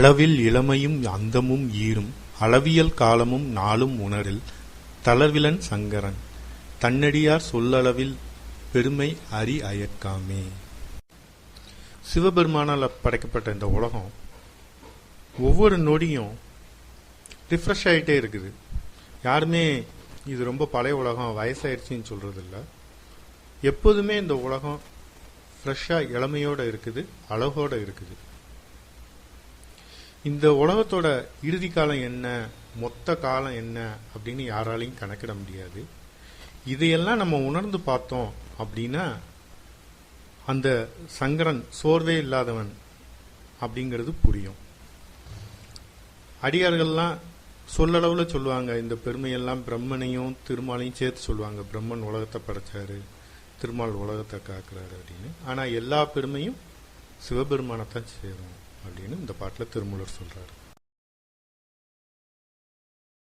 அளவில் இளமையும் அந்தமும் ஈரும் அளவியல் காலமும் நாளும் உணரில் தளர்விலன் சங்கரன் தன்னடியார் சொல்லளவில் பெருமை அறி அயற்காமே. சிவபெருமானால் படைக்கப்பட்ட இந்த உலகம் ஒவ்வொரு நொடியும் ரிஃப்ரெஷ் ஆகிட்டே இருக்குது. யாருமே இது ரொம்ப பழைய உலகம் வயசாயிடுச்சின்னு சொல்றது இல்லை. எப்போதுமே இந்த உலகம் ஃப்ரெஷ்ஷாக இளமையோடு இருக்குது, அழகோடு இருக்குது. இந்த உலகத்தோட இறுதி காலம் என்ன, மொத்த காலம் என்ன அப்படின்னு யாராலையும் கணக்கிட முடியாது. இதையெல்லாம் நம்ம உணர்ந்து பார்த்தோம் அப்படின்னா அந்த சங்கரன் சோர்வே இல்லாதவன் அப்படிங்கிறது புரியும். அடியார்கள்லாம் சொல்லளவில் சொல்லுவாங்க, இந்த பெருமையெல்லாம் பிரம்மனையும் திருமாலையும் சேர்த்து சொல்லுவாங்க. பிரம்மன் உலகத்தை படைச்சாரு, திருமால் உலகத்தை காக்குறாரு அப்படின்னு. ஆனால் எல்லா பெருமையும் சிவபெருமானத்தான் சேரும் அப்படின்னு இந்த பாட்டில் திருமூலர் சொல்றாரு.